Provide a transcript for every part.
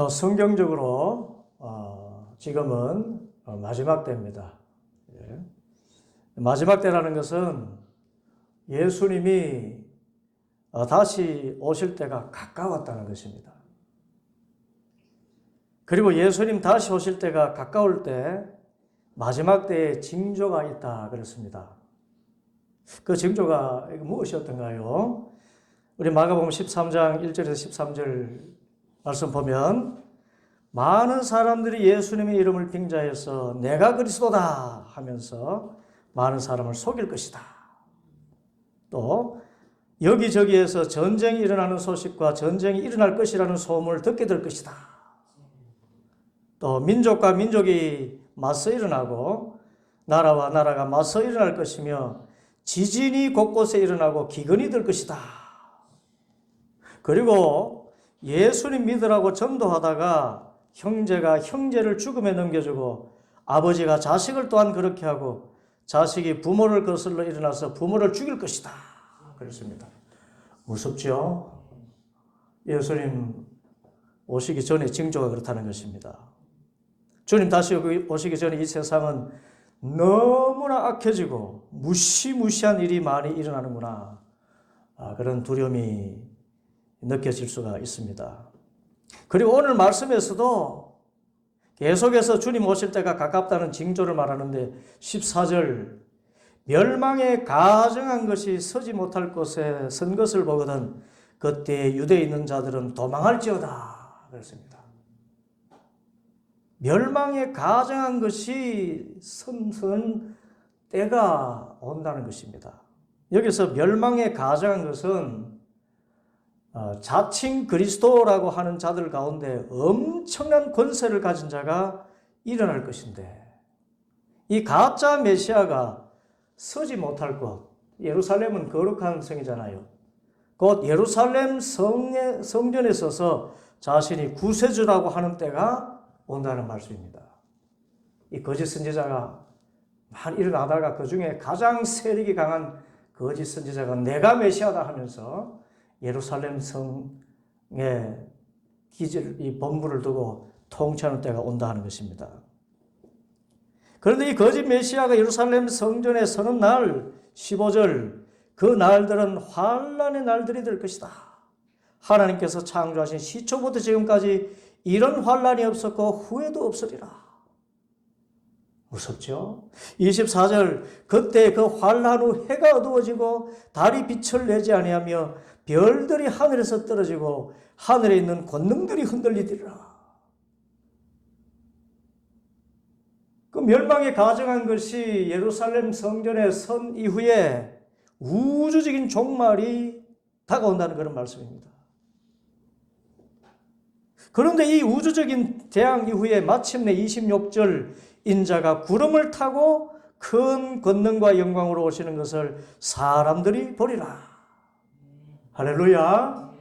성경적으로 지금은 마지막 때입니다. 예. 마지막 때라는 것은 예수님이 다시 오실 때가 가까웠다는 것입니다. 그리고 예수님 다시 오실 때가 가까울 때 마지막 때에 징조가 있다 그랬습니다. 그 징조가 무엇이었던가요? 우리 마가복음 13장 1절에서 13절 말씀 보면 많은 사람들이 예수님의 이름을 빙자해서 내가 그리스도다 하면서 많은 사람을 속일 것이다. 또 여기저기에서 전쟁이 일어나는 소식과 전쟁이 일어날 것이라는 소문을 듣게 될 것이다. 또 민족과 민족이 맞서 일어나고 나라와 나라가 맞서 일어날 것이며 지진이 곳곳에 일어나고 기근이 될 것이다. 그리고 예수님 믿으라고 전도하다가 형제가 형제를 죽음에 넘겨주고 아버지가 자식을 또한 그렇게 하고 자식이 부모를 거슬러 일어나서 부모를 죽일 것이다. 그렇습니다. 무섭죠? 예수님 오시기 전에 징조가 그렇다는 것입니다. 주님 다시 오시기 전에 이 세상은 너무나 악해지고 무시무시한 일이 많이 일어나는구나. 그런 두려움이 느껴질 수가 있습니다. 그리고 오늘 말씀에서도 계속해서 주님 오실 때가 가깝다는 징조를 말하는데 14절 멸망에 가증한 것이 서지 못할 곳에 선 것을 보거든 그때 유대에 있는 자들은 도망할지어다 그랬습니다. 멸망에 가증한 것이 선 때가 온다는 것입니다. 여기서 멸망에 가증한 것은 자칭 그리스도라고 하는 자들 가운데 엄청난 권세를 가진 자가 일어날 것인데 이 가짜 메시아가 서지 못할 곳, 예루살렘은 거룩한 성이잖아요. 곧 예루살렘 성전에 서서 자신이 구세주라고 하는 때가 온다는 말씀입니다. 이 거짓 선지자가 많이 일어나다가 그 중에 가장 세력이 강한 거짓 선지자가 내가 메시아다 하면서 예루살렘 성에 이 본부를 두고 통치하는 때가 온다 하는 것입니다. 그런데 이 거짓 메시아가 예루살렘 성전에 서는 날 15절 그 날들은 환난의 날들이 될 것이다. 하나님께서 창조하신 시초부터 지금까지 이런 환난이 없었고 후에도 없으리라. 무섭죠? 24절 그때 그 환난 후 해가 어두워지고 달이 빛을 내지 아니하며 별들이 하늘에서 떨어지고 하늘에 있는 권능들이 흔들리리라. 그 멸망에 가증한 것이 예루살렘 성전에 선 이후에 우주적인 종말이 다가온다는 그런 말씀입니다. 그런데 이 우주적인 재앙 이후에 마침내 26절 인자가 구름을 타고 큰 권능과 영광으로 오시는 것을 사람들이 보리라. 할렐루야.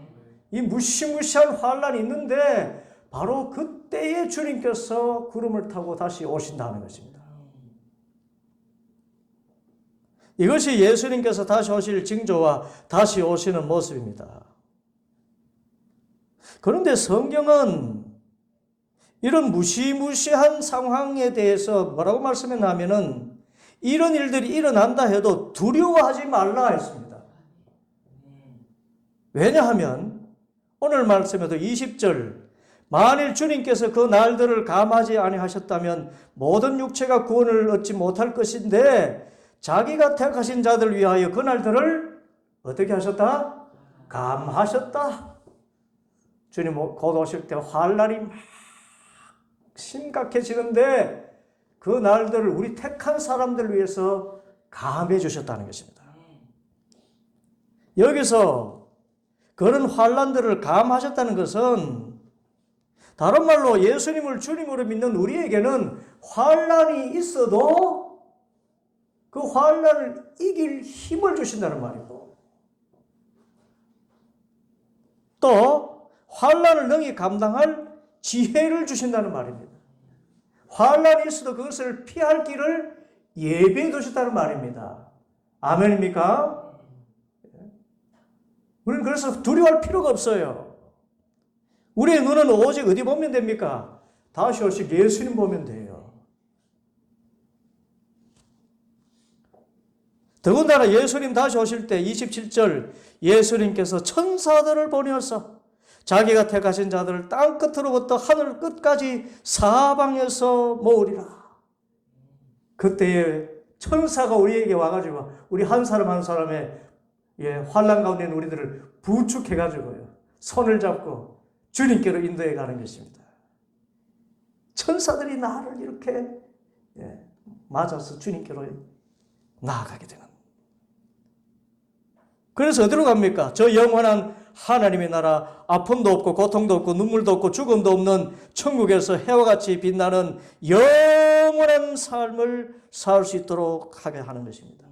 이 무시무시한 환난이 있는데 바로 그때에 주님께서 구름을 타고 다시 오신다는 것입니다. 이것이 예수님께서 다시 오실 징조와 다시 오시는 모습입니다. 그런데 성경은 이런 무시무시한 상황에 대해서 뭐라고 말씀했냐면은 이런 일들이 일어난다 해도 두려워하지 말라 했습니다. 왜냐하면 오늘 말씀에도 20절 만일 주님께서 그 날들을 감하지 아니하셨다면 모든 육체가 구원을 얻지 못할 것인데 자기가 택하신 자들 위하여 그 날들을 어떻게 하셨다? 감하셨다. 주님 곧 오실 때 환난이 막 심각해지는데 그 날들을 우리 택한 사람들 위해서 감해 주셨다는 것입니다. 여기서 그런 환난들을 감하셨다는 것은 다른 말로 예수님을 주님으로 믿는 우리에게는 환난이 있어도 그 환난을 이길 힘을 주신다는 말이고 또 환난을 능히 감당할 지혜를 주신다는 말입니다. 환난이 있어도 그것을 피할 길을 예비해 두셨다는 말입니다. 아멘입니까? 우리는 그래서 두려워할 필요가 없어요. 우리의 눈은 오직 어디 보면 됩니까? 다시 오실 예수님 보면 돼요. 더군다나 예수님 다시 오실 때 27절 예수님께서 천사들을 보내어서 자기가 택하신 자들을 땅 끝으로부터 하늘 끝까지 사방에서 모으리라. 그때에 천사가 우리에게 와가지고 우리 한 사람 한 사람의 환난 가운데 있는 우리들을 부축해가지고요. 손을 잡고 주님께로 인도해 가는 것입니다. 천사들이 나를 이렇게 맞아서 주님께로 나아가게 되는. 그래서 어디로 갑니까? 저 영원한 하나님의 나라, 아픔도 없고 고통도 없고 눈물도 없고 죽음도 없는 천국에서 해와 같이 빛나는 영원한 삶을 살 수 있도록 하게 하는 것입니다.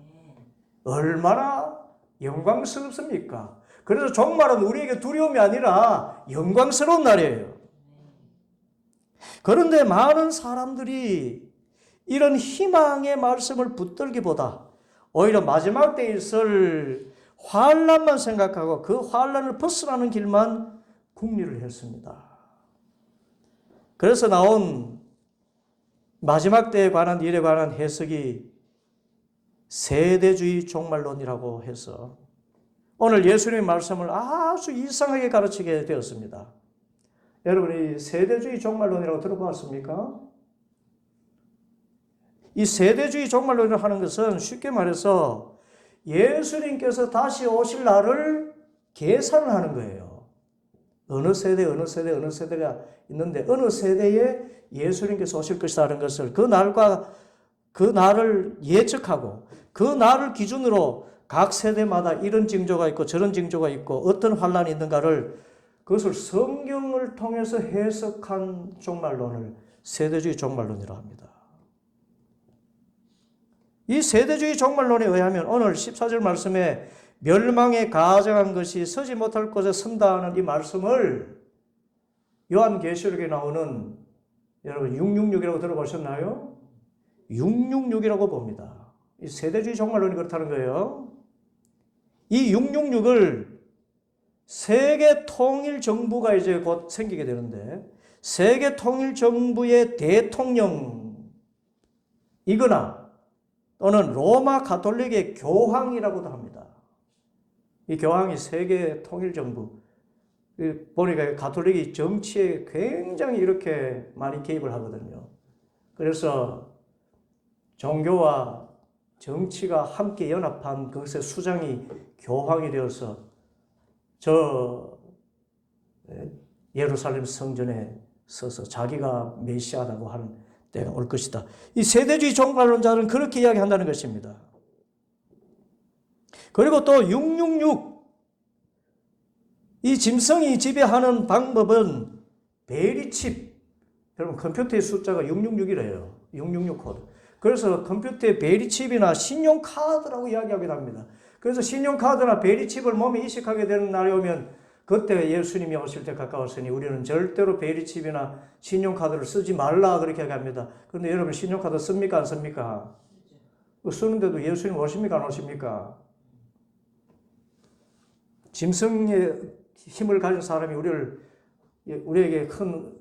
얼마나 영광스럽습니까? 그래서 종말은 우리에게 두려움이 아니라 영광스러운 날이에요. 그런데 많은 사람들이 이런 희망의 말씀을 붙들기보다 오히려 마지막 때에 있을 환난만 생각하고 그 환난을 벗어나는 길만 궁리를 했습니다. 그래서 나온 마지막 때에 관한 일에 관한 해석이 세대주의 종말론이라고 해서 오늘 예수님의 말씀을 아주 이상하게 가르치게 되었습니다. 여러분이 세대주의 종말론이라고 들어봤습니까? 이 세대주의 종말론을 하는 것은 쉽게 말해서 예수님께서 다시 오실 날을 계산을 하는 거예요. 어느 세대가 있는데 어느 세대에 예수님께서 오실 것이다 하는 것을 그 날을 예측하고 그 날을 기준으로 각 세대마다 이런 징조가 있고 저런 징조가 있고 어떤 환란이 있는가를 그것을 성경을 통해서 해석한 종말론을 세대주의 종말론이라고 합니다. 이 세대주의 종말론에 의하면 오늘 14절 말씀에 멸망에 가증한 것이 서지 못할 곳에 선다는 이 말씀을 요한계시록에 나오는 여러분 666이라고 들어보셨나요? 666이라고 봅니다. 이 세대주의 종말론이 그렇다는 거예요. 이 666을 세계 통일 정부가 이제 곧 생기게 되는데 세계 통일 정부의 대통령이거나 또는 로마 가톨릭의 교황이라고도 합니다. 이 교황이 세계 통일 정부. 보니까 가톨릭이 정치에 굉장히 이렇게 많이 개입을 하거든요. 그래서 종교와 정치가 함께 연합한 그것의 수장이 교황이 되어서 저 예루살렘 성전에 서서 자기가 메시아라고 하는 때가 올 것이다. 이 세대주의 종말론자는 그렇게 이야기한다는 것입니다. 그리고 또 666, 이 짐승이 지배하는 방법은 베리칩, 여러분 컴퓨터의 숫자가 666이래요. 666 코드. 그래서 컴퓨터의 베리칩이나 신용카드라고 이야기하기도 합니다. 그래서 신용카드나 베리칩을 몸에 이식하게 되는 날이 오면 그때 예수님이 오실 때 가까웠으니 우리는 절대로 베리칩이나 신용카드를 쓰지 말라 그렇게 합니다. 그런데 여러분 신용카드 씁니까 안 씁니까? 쓰는데도 예수님 오십니까 안 오십니까? 짐승의 힘을 가진 사람이 우리에게 큰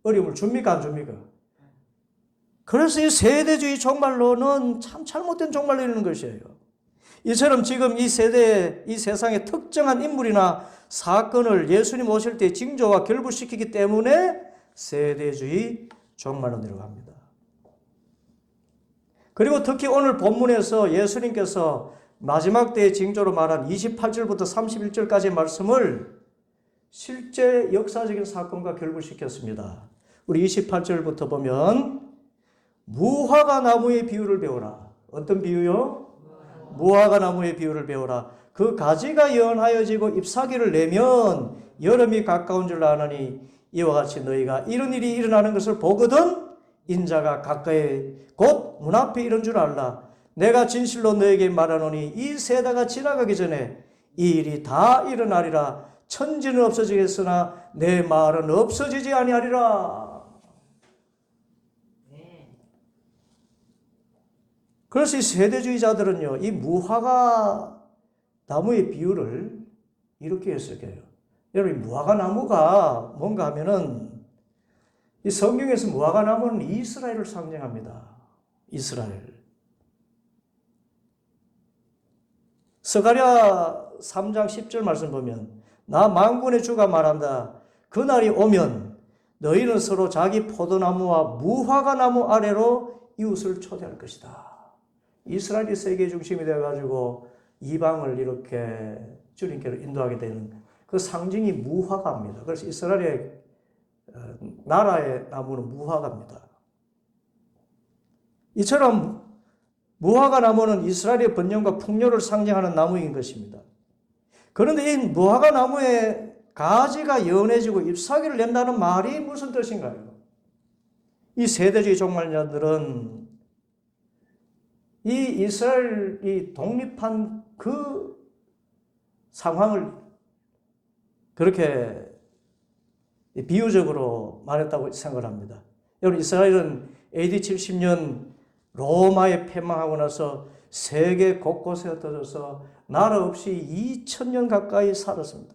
어려움을 줍니까 안 줍니까? 그래서 이 세대주의 종말론은 참 잘못된 종말론이라는 것이에요. 이처럼 지금 이 세상의 특정한 인물이나 사건을 예수님 오실 때 징조와 결부시키기 때문에 세대주의 종말론이라고 합니다. 그리고 특히 오늘 본문에서 예수님께서 마지막 때의 징조로 말한 28절부터 31절까지의 말씀을 실제 역사적인 사건과 결부시켰습니다. 우리 28절부터 보면 무화과 나무의 비유를 배우라. 어떤 비유요? 무화과 나무의 비유를 배우라. 그 가지가 연하여지고 잎사귀를 내면 여름이 가까운 줄 아느니 이와 같이 너희가 이런 일이 일어나는 것을 보거든 인자가 가까이 곧 문 앞에 이른 줄 알라. 내가 진실로 너에게 말하노니 이 세대가 지나가기 전에 이 일이 다 일어나리라. 천지는 없어지겠으나 내 말은 없어지지 아니하리라. 그래서 이 세대주의자들은요, 이 무화과 나무의 비유를 이렇게 해석해요. 여러분, 무화과 나무가 뭔가 하면은 이 성경에서 무화과 나무는 이스라엘을 상징합니다. 이스라엘. 스가랴 3장 10절 말씀 보면 나 만군의 주가 말한다. 그날이 오면 너희는 서로 자기 포도나무와 무화과 나무 아래로 이웃을 초대할 것이다. 이스라엘이 세계 중심이 되어가지고 이방을 이렇게 주님께로 인도하게 되는 그 상징이 무화과입니다. 그래서 이스라엘의 나라의 나무는 무화과입니다. 이처럼 무화과 나무는 이스라엘의 번영과 풍요를 상징하는 나무인 것입니다. 그런데 이 무화과 나무의 가지가 연해지고 잎사귀를 낸다는 말이 무슨 뜻인가요? 이 세대주의 종말자들은 이 이스라엘이 독립한 그 상황을 그렇게 비유적으로 말했다고 생각을 합니다. 여러분, 이스라엘은 AD 70년 로마에 패망하고 나서 세계 곳곳에 흩어져서 나라 없이 2000년 가까이 살았습니다.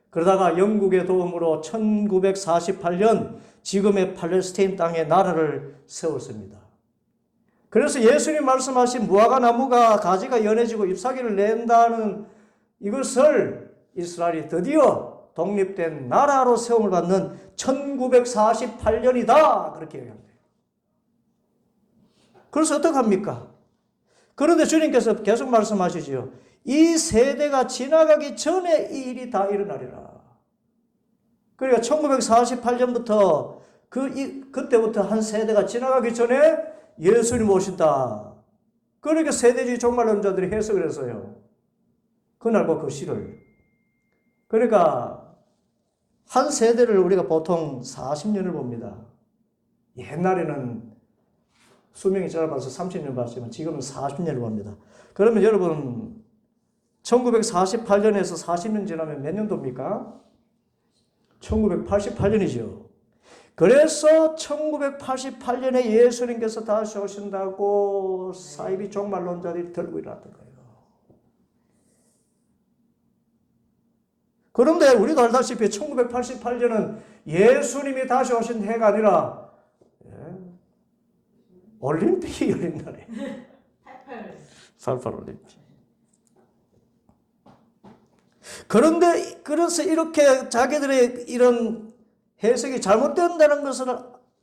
그러다가 영국의 도움으로 1948년 지금의 팔레스타인 땅에 나라를 세웠습니다. 그래서 예수님 말씀하신 무화과 나무가 가지가 연해지고 잎사귀를 낸다는 이것을 이스라엘이 드디어 독립된 나라로 세움을 받는 1948년이다. 그렇게 얘기합니다. 그래서 어떡합니까? 그런데 주님께서 계속 말씀하시지요. 이 세대가 지나가기 전에 이 일이 다 일어나리라. 그러니까 1948년부터 그때부터 한 세대가 지나가기 전에 예수님 오신다. 그러니까 세대주의 종말론자들이 해석을 했어요. 그날과 그 시를. 그러니까 한 세대를 우리가 보통 40년을 봅니다. 옛날에는 수명이 짧아서 30년 봤지만 지금은 40년을 봅니다. 그러면 여러분 1948년에서 40년 지나면 몇 년도입니까? 1988년이죠. 그래서 1988년에 예수님께서 다시 오신다고 사이비 종말론자들이 들고 일어났던 거예요. 그런데 우리도 알다시피 1988년은 예수님이 다시 오신 해가 아니라 올림픽이 열린 날이에요. 88 올림픽. 그런데 그래서 이렇게 자기들의 이런 해석이 잘못된다는 것을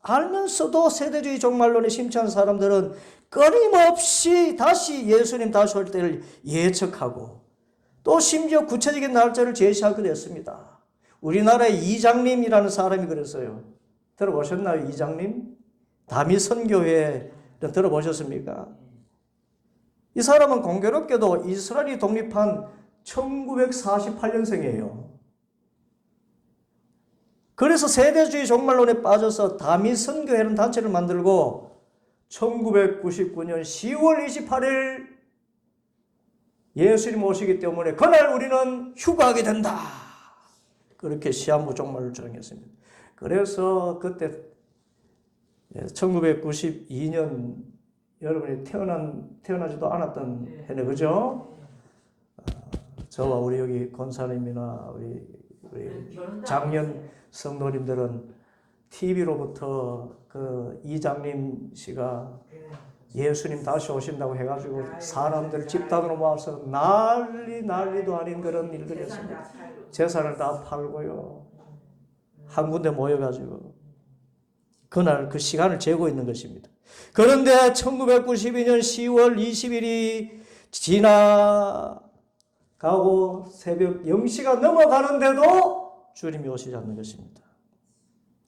알면서도 세대주의 종말론에 심취한 사람들은 끊임없이 다시 예수님 다시 올 때를 예측하고 또 심지어 구체적인 날짜를 제시하기도 했습니다. 우리나라의 이장님이라는 사람이 그랬어요. 들어보셨나요? 이장님? 다미선교회 들어보셨습니까? 이 사람은 공교롭게도 이스라엘이 독립한 1948년생이에요. 그래서 세대주의 종말론에 빠져서 다미선교회라는 단체를 만들고 1999년 10월 28일 예수님 오시기 때문에 그날 우리는 휴가하게 된다. 그렇게 시한부 종말을 주장했습니다. 그래서 그때 1992년 여러분이 태어나지도 않았던 해네, 그죠? 저와 우리 여기 권사님이나 우리 장년 성도님들은 TV로부터 그 이장님 씨가 예수님 다시 오신다고 해가지고 사람들 집단으로 모아서 난리도 아닌 그런 일들이 했습니다. 재산을 다 팔고요. 한 군데 모여가지고 그날 그 시간을 재고 있는 것입니다. 그런데 1992년 10월 20일이 지나가고 새벽 0시가 넘어가는데도 주님이 오시지 않는 것입니다.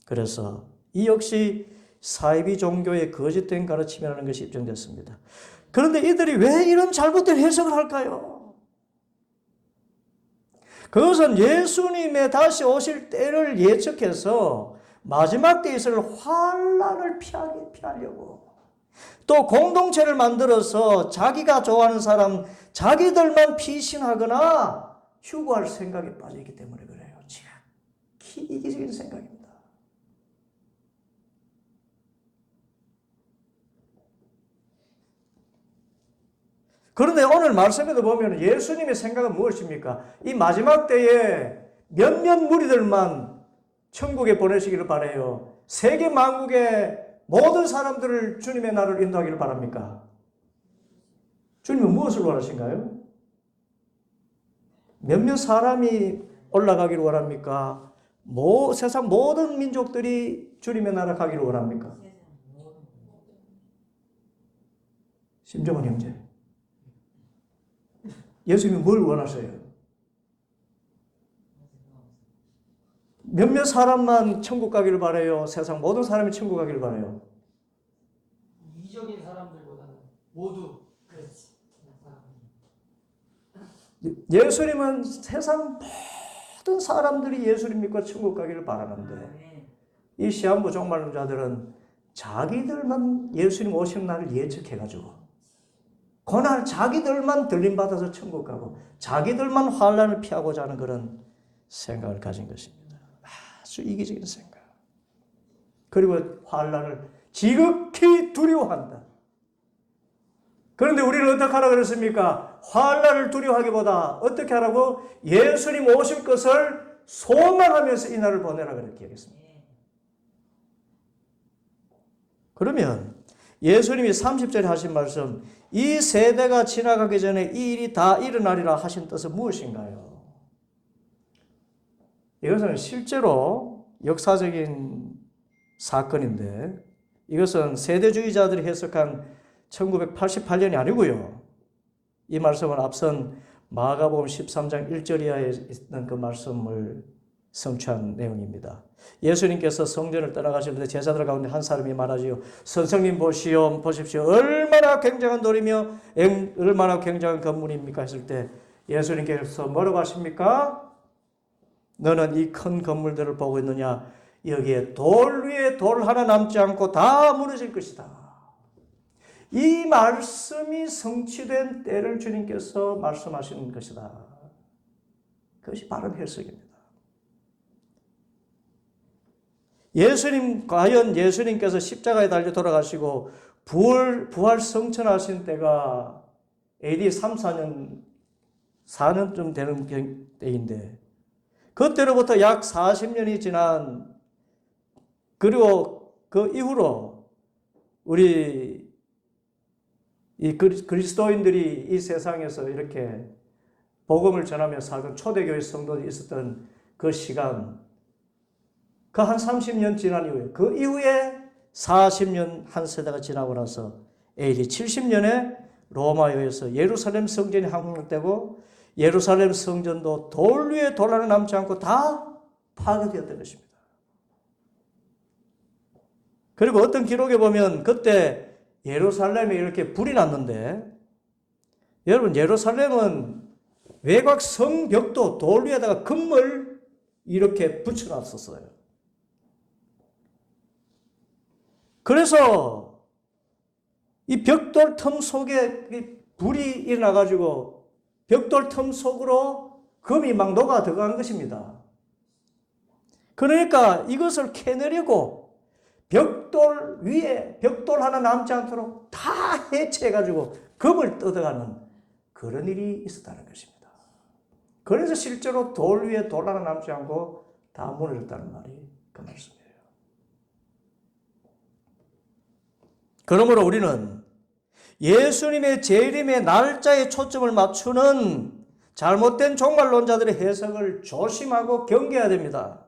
그래서 이 역시 사이비 종교의 거짓된 가르침이라는 것이 입증됐습니다. 그런데 이들이 왜 이런 잘못된 해석을 할까요? 그것은 예수님의 다시 오실 때를 예측해서 마지막 때에 있을 환란을 피하려고 또 공동체를 만들어서 자기가 좋아하는 사람 자기들만 피신하거나 휴거할 생각에 빠져있기 때문에 그래요. 지극히 이기적인 생각입니다. 그런데 오늘 말씀에도 보면 예수님의 생각은 무엇입니까? 이 마지막 때에 몇몇 무리들만 천국에 보내시기를 바라요? 세계 만국의 모든 사람들을 주님의 나라를 인도하기를 바랍니까? 주님은 무엇을 원하신가요? 몇몇 사람이 올라가기를 원합니까? 세상 모든 민족들이 주님의 나라 가기를 원합니까? 심정은 형제, 예수님이 뭘 원하세요? 몇몇 사람만 천국 가기를 바라요? 세상 모든 사람이 천국 가기를 바라요? 이적인 사람들보다는 모두 그렇지. 예수님은 세상 모든 사람들이 예수를 믿고 천국 가기를 바라는데, 이 시한부 종말론자들은 자기들만 예수님 오시는 날을 예측해가지고 그날 자기들만 들림받아서 천국 가고 자기들만 환난을 피하고자 하는 그런 생각을 가진 것입니다. 아주 이기적인 생각. 그리고 환난을 지극히 두려워한다. 그런데 우리는 어떻게 하라 그랬습니까? 환난을 두려워하기보다 어떻게 하라고? 예수님 오실 것을 소망하면서 이 날을 보내라 그렇게 얘기했습니다. 그러면 예수님이 30절에 하신 말씀, 이 세대가 지나가기 전에 이 일이 다 일어나리라 하신 뜻은 무엇인가요? 이것은 실제로 역사적인 사건인데, 이것은 세대주의자들이 해석한 1988년이 아니고요. 이 말씀은 앞선 마가복음 13장 1절 이하에 있는 그 말씀을 성취한 내용입니다. 예수님께서 성전을 떠나가실 때 제자들 가운데 한 사람이 말하지요. 선생님 보십시오. 얼마나 굉장한 돌이며 얼마나 굉장한 건물입니까? 했을 때 예수님께서 뭐라고 하십니까? 너는 이 큰 건물들을 보고 있느냐? 여기에 돌 위에 돌 하나 남지 않고 다 무너질 것이다. 이 말씀이 성취된 때를 주님께서 말씀하시는 것이다. 그것이 바른 해석입니다. 과연 예수님께서 십자가에 달려 돌아가시고 부활 성천하신 때가 AD 3, 4년쯤 되는 때인데, 그때로부터 약 40년이 지난, 그리고 그 이후로 우리 이 그리스도인들이 이 세상에서 이렇게 복음을 전하며 살던 초대교회 성도들이 있었던 그 시간, 그 한 30년 지난 이후에, 그 이후에 40년 한 세대가 지나고 나서 AD 70년에 로마에서 예루살렘 성전이 함락되고 예루살렘 성전도 돌 위에 돌 하나 남지 않고 다 파괴되었던 것입니다. 그리고 어떤 기록에 보면 그때 예루살렘에 이렇게 불이 났는데, 여러분, 예루살렘은 외곽 성벽도 돌 위에다가 금을 이렇게 붙여놨었어요. 그래서 이 벽돌 틈 속에 불이 일어나가지고 벽돌 틈 속으로 금이 막 녹아 들어간 것입니다. 그러니까 이것을 캐내려고 벽돌 위에 벽돌 하나 남지 않도록 다 해체해가지고 금을 뜯어가는 그런 일이 있었다는 것입니다. 그래서 실제로 돌 위에 돌 하나 남지 않고 다 무너졌다는 말이 그 말씀이에요. 그러므로 우리는 예수님의 재림의 날짜에 초점을 맞추는 잘못된 종말론자들의 해석을 조심하고 경계해야 됩니다.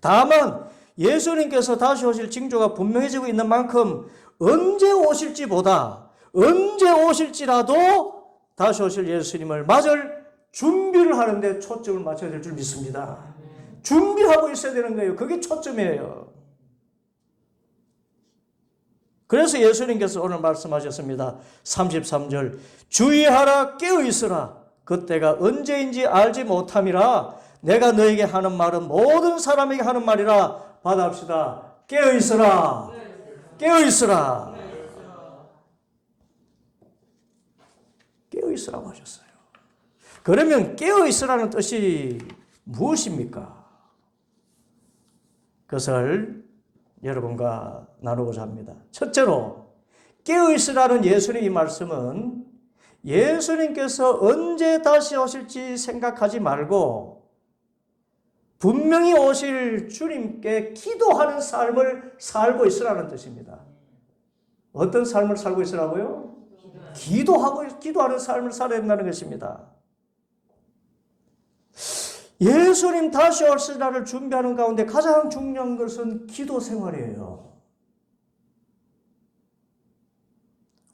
다만 예수님께서 다시 오실 징조가 분명해지고 있는 만큼 언제 오실지보다 언제 오실지라도 다시 오실 예수님을 맞을 준비를 하는데 초점을 맞춰야 될 줄 믿습니다. 준비하고 있어야 되는 거예요. 그게 초점이에요. 그래서 예수님께서 오늘 말씀하셨습니다. 33절, 주의하라, 깨어있으라. 그때가 언제인지 알지 못함이라. 내가 너에게 하는 말은 모든 사람에게 하는 말이라. 받아합시다. 깨어있으라. 깨어있으라. 깨어있으라고 하셨어요. 그러면 깨어있으라는 뜻이 무엇입니까? 그것을 여러분과 나누고자 합니다. 첫째로 깨어있으라는 예수님의 말씀은 예수님께서 언제 다시 오실지 생각하지 말고 분명히 오실 주님께 기도하는 삶을 살고 있으라는 뜻입니다. 어떤 삶을 살고 있으라고요? 기도하는 삶을 살아야 된다는 것입니다. 예수님 다시 오실 날을 준비하는 가운데 가장 중요한 것은 기도 생활이에요.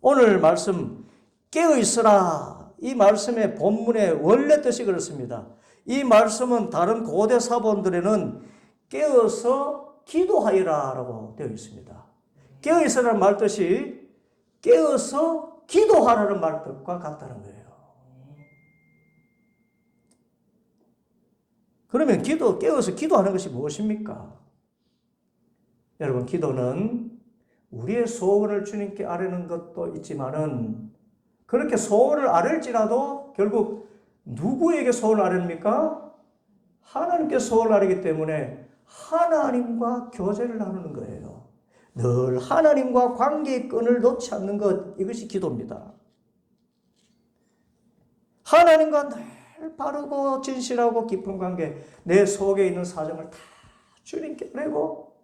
오늘 말씀 깨어 있으라, 이 말씀의 본문의 원래 뜻이 그렇습니다. 이 말씀은 다른 고대 사본들에는 깨어서 기도하리라라고 되어 있습니다. 깨어 있으라는 말 뜻이 깨어서 기도하라는 말 뜻과 같다는 거예요. 그러면 깨어서 기도하는 것이 무엇입니까? 여러분, 기도는 우리의 소원을 주님께 아뢰는 것도 있지만은 그렇게 소원을 아뢰지라도 결국 누구에게 소원을 아뢰입니까? 하나님께 소원을 아뢰기 때문에 하나님과 교제를 나누는 거예요. 늘 하나님과 관계의 끈을 놓지 않는 것, 이것이 기도입니다. 하나님과 늘 바르고 진실하고 깊은 관계, 내 속에 있는 사정을 다 주님께 아뢰고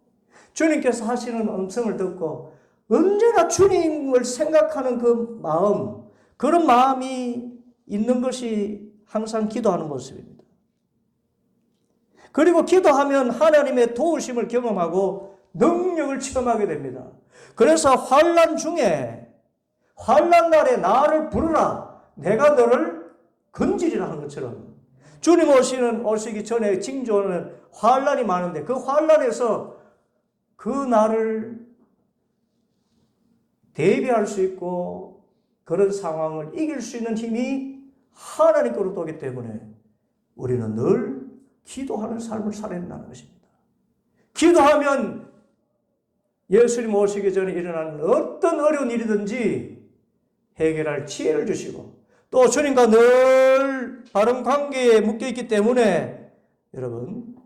주님께서 하시는 음성을 듣고 언제나 주님을 생각하는 그 마음, 그런 마음이 있는 것이 항상 기도하는 모습입니다. 그리고 기도하면 하나님의 도우심을 경험하고 능력을 체험하게 됩니다. 그래서 환난 중에, 환난 날에 나를 부르라, 내가 너를 건지리라 하는 것처럼 주님 오시기 전에 징조는 환난이 많은데 그 환난에서 그 날을 대비할 수 있고 그런 상황을 이길 수 있는 힘이 하나님께로부터 오기 때문에 우리는 늘 기도하는 삶을 살아야 한다는 것입니다. 기도하면 예수님 오시기 전에 일어나는 어떤 어려운 일이든지 해결할 지혜를 주시고 또 주님과 늘 바른 관계에 묶여 있기 때문에 여러분,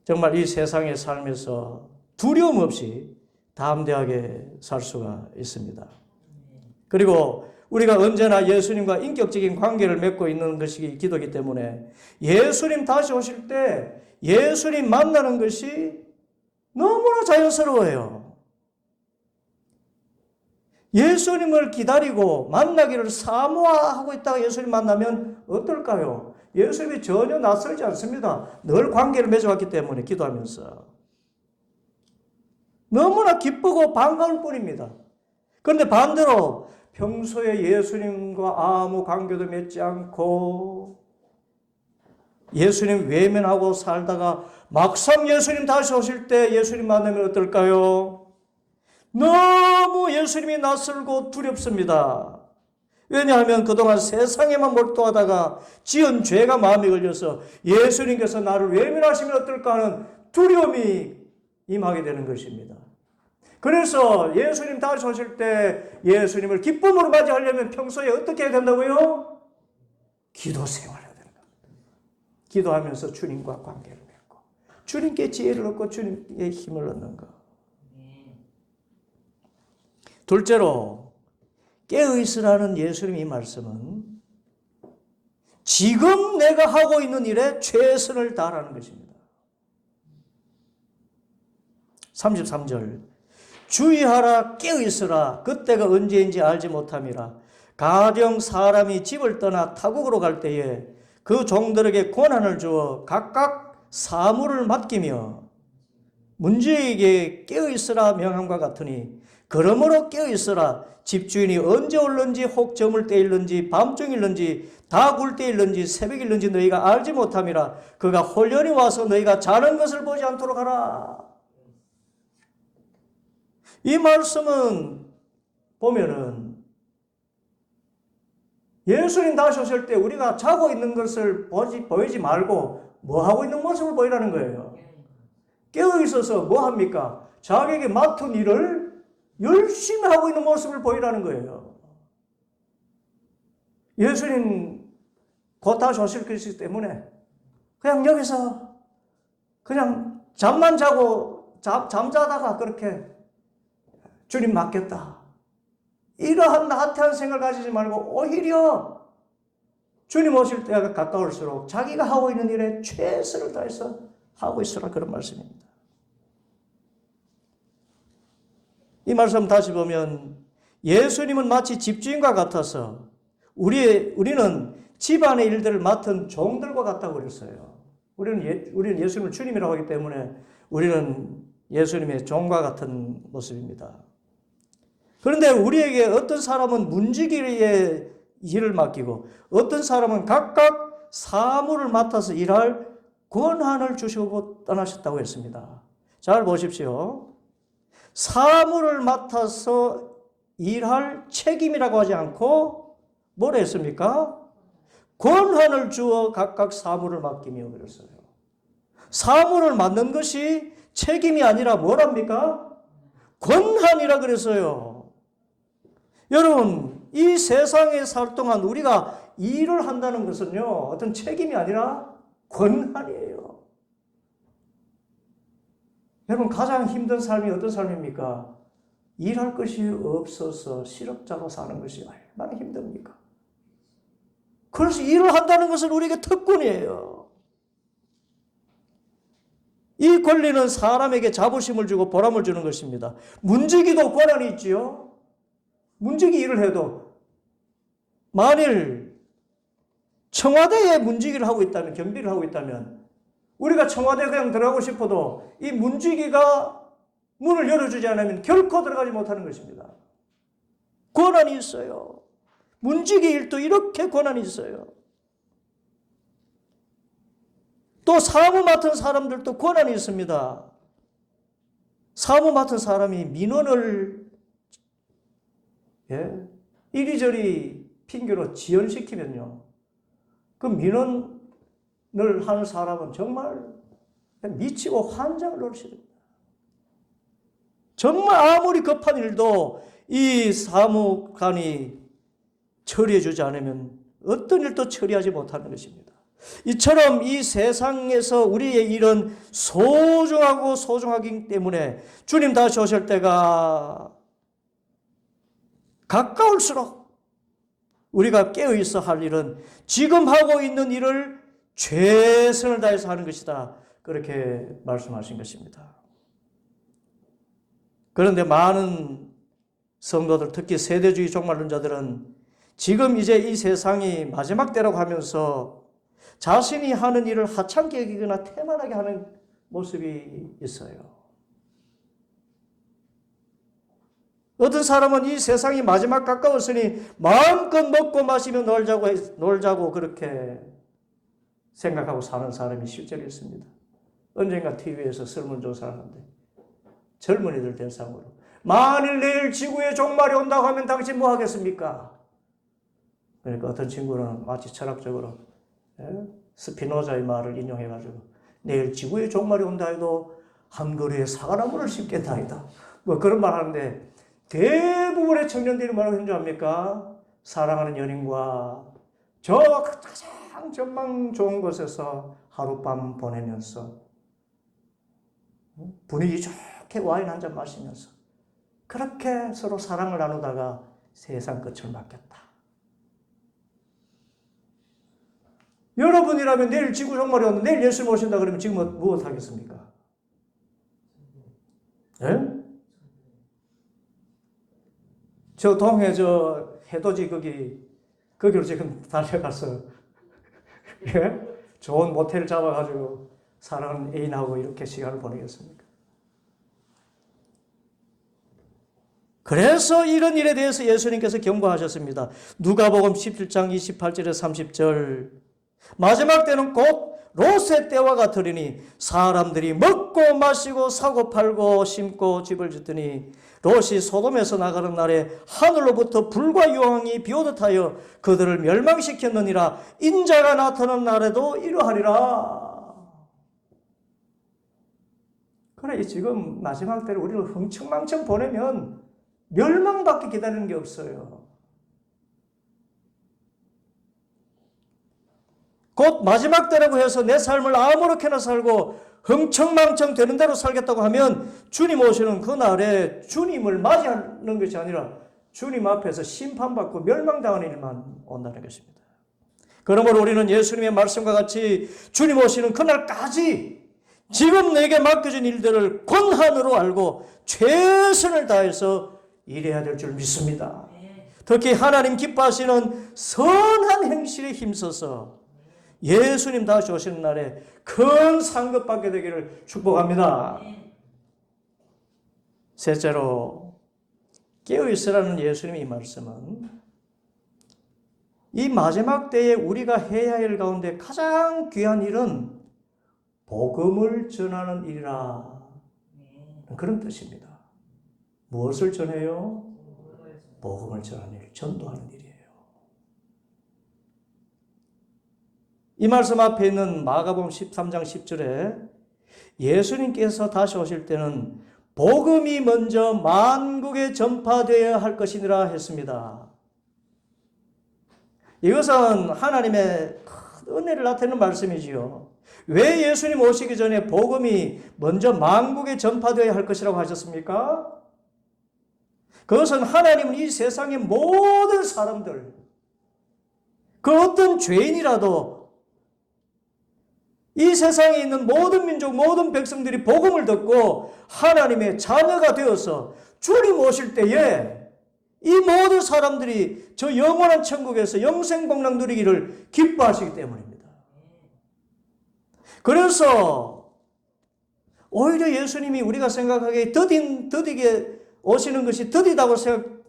정말 이 세상의 삶에서 두려움 없이 담대하게 살 수가 있습니다. 그리고 우리가 언제나 예수님과 인격적인 관계를 맺고 있는 것이 기도이기 때문에 예수님 다시 오실 때 예수님 만나는 것이 너무나 자연스러워요. 예수님을 기다리고 만나기를 사모하고 있다가 예수님 만나면 어떨까요? 예수님이 전혀 낯설지 않습니다. 늘 관계를 맺어왔기 때문에 기도하면서 너무나 기쁘고 반가울 뿐입니다. 그런데 반대로 평소에 예수님과 아무 관계도 맺지 않고 예수님 외면하고 살다가 막상 예수님 다시 오실 때 예수님 만나면 어떨까요? 너무 예수님이 낯설고 두렵습니다. 왜냐하면 그동안 세상에만 몰두하다가 지은 죄가 마음에 걸려서 예수님께서 나를 외면하시면 어떨까 하는 두려움이 임하게 되는 것입니다. 그래서 예수님 다시 오실 때 예수님을 기쁨으로 맞이하려면 평소에 어떻게 해야 된다고요? 기도 생활해야 되는 겁니다. 기도하면서 주님과 관계를 맺고 주님께 지혜를 얻고 주님께 힘을 얻는 것. 둘째로 깨어있으라는 예수님의 말씀은 지금 내가 하고 있는 일에 최선을 다하라는 것입니다. 33절 주의하라 깨어있으라 그때가 언제인지 알지 못함이라 가령 사람이 집을 떠나 타국으로 갈 때에 그 종들에게 권한을 주어 각각 사물을 맡기며 문지에게 깨어있으라 명함과 같으니 그러므로 깨어있으라 집주인이 언제 올는지 혹 저물 때일는지 밤중일는지 다 굴 때일는지 새벽일는지 너희가 알지 못함이라 그가 홀연히 와서 너희가 자는 것을 보지 않도록 하라. 이 말씀은 보면은 예수님 다시 오실 때 우리가 자고 있는 것을 보이지 말고 뭐 하고 있는 모습을 보이라는 거예요. 깨어 있어서 뭐 합니까? 자기에게 맡은 일을 열심히 하고 있는 모습을 보이라는 거예요. 예수님 곧 다시 오실 것이기 때문에 그냥 여기서 그냥 잠만 자고 잠자다가 그렇게 주님 맡겼다. 이러한 나태한 생각을 가지지 말고 오히려 주님 오실 때가 가까울수록 자기가 하고 있는 일에 최선을 다해서 하고 있으라 그런 말씀입니다. 이 말씀 다시 보면 예수님은 마치 집주인과 같아서 우리는 집안의 일들을 맡은 종들과 같다고 그랬어요. 우리는 예수님을 주님이라고 하기 때문에 우리는 예수님의 종과 같은 모습입니다. 그런데 우리에게 어떤 사람은 문지기의 일을 맡기고 어떤 사람은 각각 사무를 맡아서 일할 권한을 주시고 떠나셨다고 했습니다. 잘 보십시오. 사무를 맡아서 일할 책임이라고 하지 않고 뭐라 했습니까? 권한을 주어 각각 사무를 맡기며 그랬어요. 사무를 맡는 것이 책임이 아니라 뭐랍니까? 권한이라 그랬어요. 여러분, 이 세상에 살 동안 우리가 일을 한다는 것은요, 어떤 책임이 아니라 권한이에요. 여러분, 가장 힘든 삶이 어떤 삶입니까? 일할 것이 없어서 실업자로 사는 것이 얼마나 힘듭니까? 그래서 일을 한다는 것은 우리에게 특권이에요. 이 권리는 사람에게 자부심을 주고 보람을 주는 것입니다. 문지기도 권한이 있지요. 문지기 일을 해도 만일 청와대에 문지기를 하고 있다면, 경비를 하고 있다면 우리가 청와대에 그냥 들어가고 싶어도 이 문지기가 문을 열어주지 않으면 결코 들어가지 못하는 것입니다. 권한이 있어요. 문지기 일도 이렇게 권한이 있어요. 또 사무 맡은 사람들도 권한이 있습니다. 사무 맡은 사람이 민원을 이리저리 핑계로 지연시키면요, 그 민원을 하는 사람은 정말 미치고 환장을 놓으십니다. 정말 아무리 급한 일도 이 사무관이 처리해 주지 않으면 어떤 일도 처리하지 못하는 것입니다. 이처럼 이 세상에서 우리의 일은 소중하고 소중하기 때문에 주님 다시 오실 때가 가까울수록 우리가 깨어있어 할 일은 지금 하고 있는 일을 최선을 다해서 하는 것이다. 그렇게 말씀하신 것입니다. 그런데 많은 성도들, 특히 세대주의 종말론자들은 지금 이제 이 세상이 마지막 때라고 하면서 자신이 하는 일을 하찮게 여기거나 태만하게 하는 모습이 있어요. 어떤 사람은 이 세상이 마지막 가까웠으니 마음껏 먹고 마시며 놀자고 그렇게 생각하고 사는 사람이 실제로 있습니다. 언젠가 TV에서 설문조사를 하는데 젊은이들 대상으로 만일 내일 지구에 종말이 온다고 하면 당신 뭐 하겠습니까? 그러니까 어떤 친구는 마치 철학적으로 스피노자의 말을 인용해가지고 내일 지구에 종말이 온다 해도 한 그루의 사과나무를 심겠나이다. 뭐 그런 말 하는데 대부분의 청년들이 뭐라고 하는 줄 압니까? 사랑하는 연인과 저 가장 전망 좋은 곳에서 하룻밤 보내면서 분위기 좋게 와인 한 잔 마시면서 그렇게 서로 사랑을 나누다가 세상 끝을 맞겠다. 여러분이라면 내일 지구 종말이 오는데 내일 예수님 오신다 그러면 지금 무엇 하겠습니까? 예? 저 동해 해돋이 거기로 지금 달려가서 예? 좋은 모텔 잡아가지고 사랑하는 애인하고 이렇게 시간을 보내겠습니까? 그래서 이런 일에 대해서 예수님께서 경고하셨습니다. 누가복음 17장 28절에 30절 마지막 때는 곧 롯의 때와 같으리니 사람들이 먹고 마시고 사고 팔고 심고 집을 짓더니 롯이 소돔에서 나가는 날에 하늘로부터 불과 유황이 비오듯 하여 그들을 멸망시켰느니라. 인자가 나타나는 날에도 이러하리라. 그래, 지금 마지막 때를 우리를 흥청망청 보내면 멸망밖에 기다리는 게 없어요. 곧 마지막 때라고 해서 내 삶을 아무렇게나 살고 흥청망청 되는 대로 살겠다고 하면 주님 오시는 그날에 주님을 맞이하는 것이 아니라 주님 앞에서 심판받고 멸망당하는 일만 온다는 것입니다. 그러므로 우리는 예수님의 말씀과 같이 주님 오시는 그날까지 지금 내게 맡겨진 일들을 권한으로 알고 최선을 다해서 일해야 될 줄 믿습니다. 특히 하나님 기뻐하시는 선한 행실에 힘써서 예수님 다시 오시는 날에 큰 상급 받게 되기를 축복합니다. 셋째로 깨어있으라는 예수님의 이 말씀은 이 마지막 때에 우리가 해야 할 가운데 가장 귀한 일은 복음을 전하는 일이라, 그런 뜻입니다. 무엇을 전해요? 복음을 전하는 일, 전도하는 일이에요. 이 말씀 앞에 있는 마가복음 13장 10절에 예수님께서 다시 오실 때는 복음이 먼저 만국에 전파되어야 할 것이니라 했습니다. 이것은 하나님의 큰 은혜를 나타내는 말씀이지요. 왜 예수님 오시기 전에 복음이 먼저 만국에 전파되어야 할 것이라고 하셨습니까? 그것은 하나님은 이 세상의 모든 사람들, 그 어떤 죄인이라도 이 세상에 있는 모든 민족, 모든 백성들이 복음을 듣고 하나님의 자녀가 되어서 주님 오실 때에 이 모든 사람들이 저 영원한 천국에서 영생복락 누리기를 기뻐하시기 때문입니다. 그래서 오히려 예수님이 우리가 생각하기에 더디게 오시는 것이 더디다고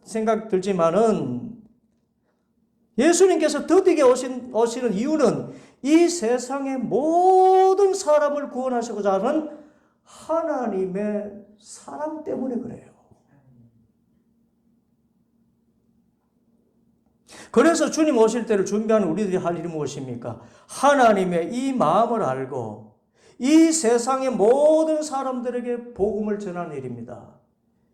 생각 들지만은 예수님께서 더디게 오시는 이유는 이 세상의 모든 사람을 구원하시고자 하는 하나님의 사랑 때문에 그래요. 그래서 주님 오실 때를 준비하는 우리들이 할 일이 무엇입니까? 하나님의 이 마음을 알고 이 세상의 모든 사람들에게 복음을 전하는 일입니다.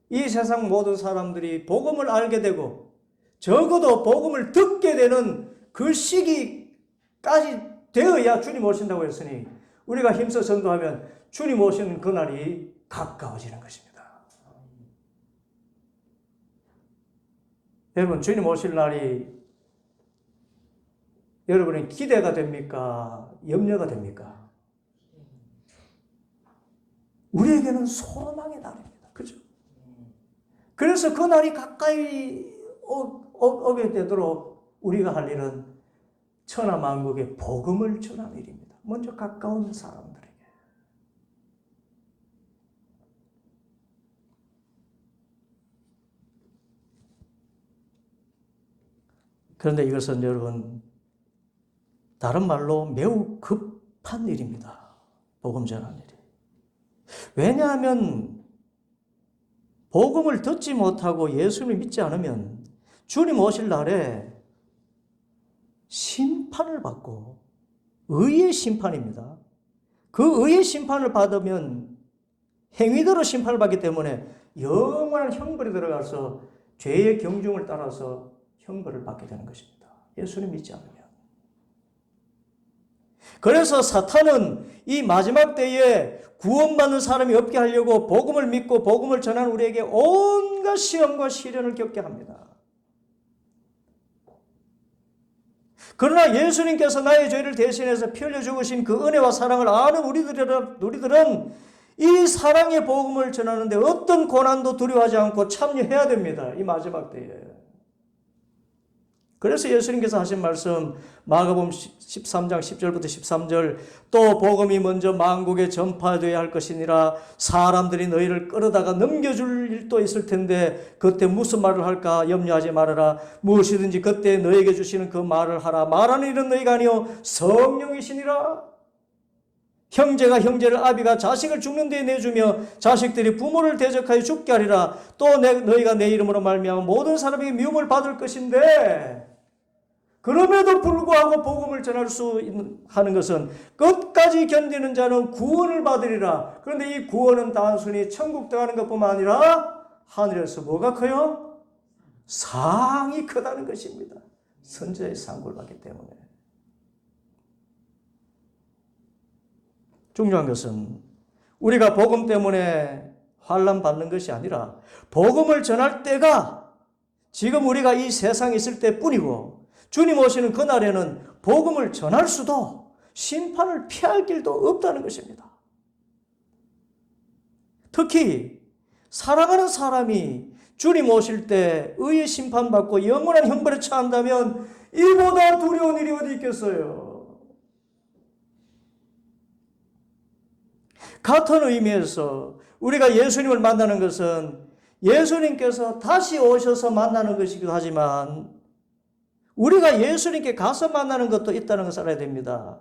이 세상 모든 사람들이 복음을 알게 되고 적어도 복음을 듣게 되는 그 시기까지 되어야 주님 오신다고 했으니 우리가 힘써 전도하면 주님 오시는 그날이 가까워지는 것입니다. 여러분, 주님 오실 날이 여러분의 기대가 됩니까? 염려가 됩니까? 우리에게는 소망의 날입니다. 그죠? 그래서 그 날이 가까이 오게 되도록 우리가 할 일은 천하만국에 복음을 전하는 일입니다. 먼저 가까운 사람들에게. 그런데 이것은 여러분, 다른 말로 매우 급한 일입니다. 복음 전하는 일이. 왜냐하면 복음을 듣지 못하고 예수님을 믿지 않으면 주님 오실 날에 심판을 받고, 의의 심판입니다. 그 의의 심판을 받으면 행위대로 심판을 받기 때문에 영원한 형벌에 들어가서 죄의 경중을 따라서 형벌을 받게 되는 것입니다. 예수님 믿지 않으면. 그래서 사탄은 이 마지막 때에 구원받는 사람이 없게 하려고 복음을 믿고 복음을 전하는 우리에게 온갖 시험과 시련을 겪게 합니다. 그러나 예수님께서 나의 죄를 대신해서 피 흘려 죽으신 그 은혜와 사랑을 아는 우리들은 이 사랑의 복음을 전하는데 어떤 고난도 두려워하지 않고 참여해야 됩니다. 이 마지막 때에. 그래서 예수님께서 하신 말씀 마가복음 13장 10절부터 13절, 또 복음이 먼저 만국에 전파되어야 할 것이니라. 사람들이 너희를 끌어다가 넘겨줄 일도 있을 텐데 그때 무슨 말을 할까 염려하지 말아라. 무엇이든지 그때 너에게 주시는 그 말을 하라. 말하는 일은 너희가 아니요 성령이시니라. 형제가 형제를, 아비가 자식을 죽는 데에 내주며 자식들이 부모를 대적하여 죽게 하리라. 또 너희가 내 이름으로 말미암아 모든 사람에게 미움을 받을 것인데, 그럼에도 불구하고 복음을 전할 수 하는 것은 끝까지 견디는 자는 구원을 받으리라. 그런데 이 구원은 단순히 천국 들어가는 것뿐만 아니라 하늘에서 뭐가 커요? 상이 크다는 것입니다. 선지자의 상고를 받기 때문에. 중요한 것은 우리가 복음 때문에 환난 받는 것이 아니라 복음을 전할 때가 지금 우리가 이 세상에 있을 때뿐이고, 주님 오시는 그날에는 복음을 전할 수도 심판을 피할 길도 없다는 것입니다. 특히 사랑하는 사람이 주님 오실 때 의의 심판받고 영원한 형벌에 처한다면 이보다 두려운 일이 어디 있겠어요? 같은 의미에서 우리가 예수님을 만나는 것은 예수님께서 다시 오셔서 만나는 것이기도 하지만 우리가 예수님께 가서 만나는 것도 있다는 것을 알아야 됩니다.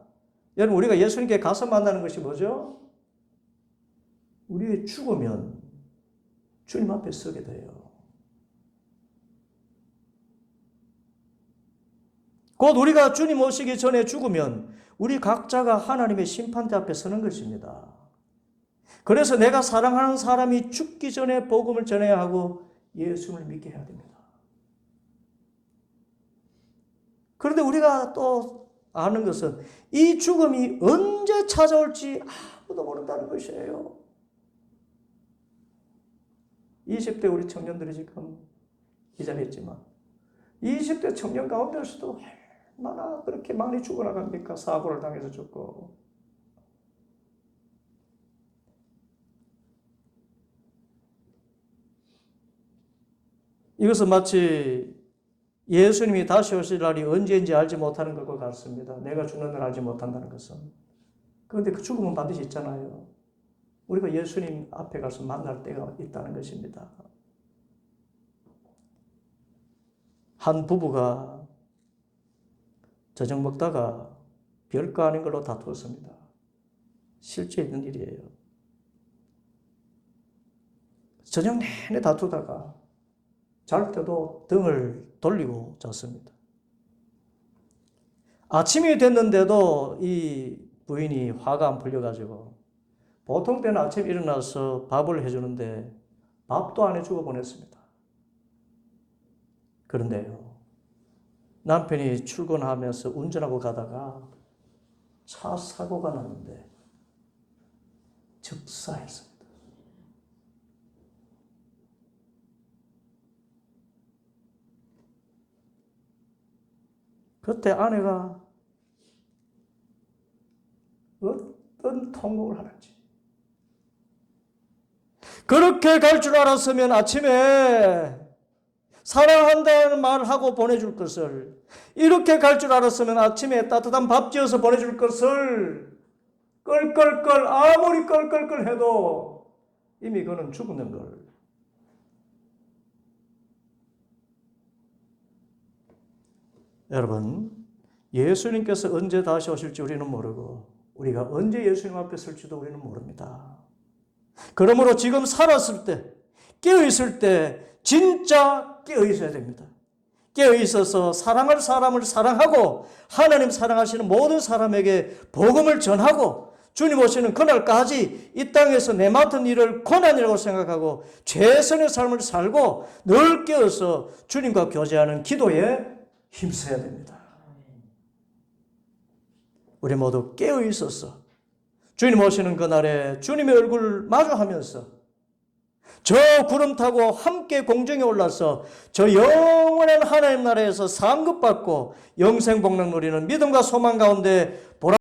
여러분, 우리가 예수님께 가서 만나는 것이 뭐죠? 우리 죽으면 주님 앞에 서게 돼요. 곧 우리가 주님 오시기 전에 죽으면 우리 각자가 하나님의 심판대 앞에 서는 것입니다. 그래서 내가 사랑하는 사람이 죽기 전에 복음을 전해야 하고 예수를 믿게 해야 됩니다. 그런데 우리가 또 아는 것은 이 죽음이 언제 찾아올지 아무도 모른다는 것이에요. 20대 우리 청년들이 지금 이 자리에 있지만 20대 청년 가운데서도 얼마나 그렇게 많이 죽어나갑니까? 사고를 당해서 죽고. 이것은 마치 예수님이 다시 오실 날이 언제인지 알지 못하는 것과 같습니다. 내가 죽는 날 알지 못한다는 것은. 그런데 그 죽음은 반드시 있잖아요. 우리가 예수님 앞에 가서 만날 때가 있다는 것입니다. 한 부부가 저녁 먹다가 별거 아닌 걸로 다투었습니다. 실제 있는 일이에요. 저녁 내내 다투다가 잘 때도 등을 돌리고 잤습니다. 아침이 됐는데도 이 부인이 화가 안 풀려가지고 보통 때는 아침에 일어나서 밥을 해주는데 밥도 안 해주고 보냈습니다. 그런데요, 남편이 출근하면서 운전하고 가다가 차 사고가 났는데 즉사했습니다. 그때 아내가 어떤 통곡을 하는지. 그렇게 갈 줄 알았으면 아침에 사랑한다는 말을 하고 보내줄 것을, 이렇게 갈 줄 알았으면 아침에 따뜻한 밥 지어서 보내줄 것을 껄껄껄 아무리 껄껄껄 해도 이미 그는 죽는 걸. 여러분, 예수님께서 언제 다시 오실지 우리는 모르고 우리가 언제 예수님 앞에 설지도 우리는 모릅니다. 그러므로 지금 살았을 때, 깨어있을 때 진짜 깨어있어야 됩니다. 깨어있어서 사랑할 사람을 사랑하고 하나님 사랑하시는 모든 사람에게 복음을 전하고 주님 오시는 그날까지 이 땅에서 내 맡은 일을 고난이라고 생각하고 최선의 삶을 살고 늘 깨어서 주님과 교제하는 기도에 힘써야 됩니다. 우리 모두 깨어있어서 주님 오시는 그날에 주님의 얼굴을 마주하면서 저 구름 타고 함께 공중에 올라서 저 영원한 하나님 나라에서 상급받고 영생 복락 누리는 믿음과 소망 가운데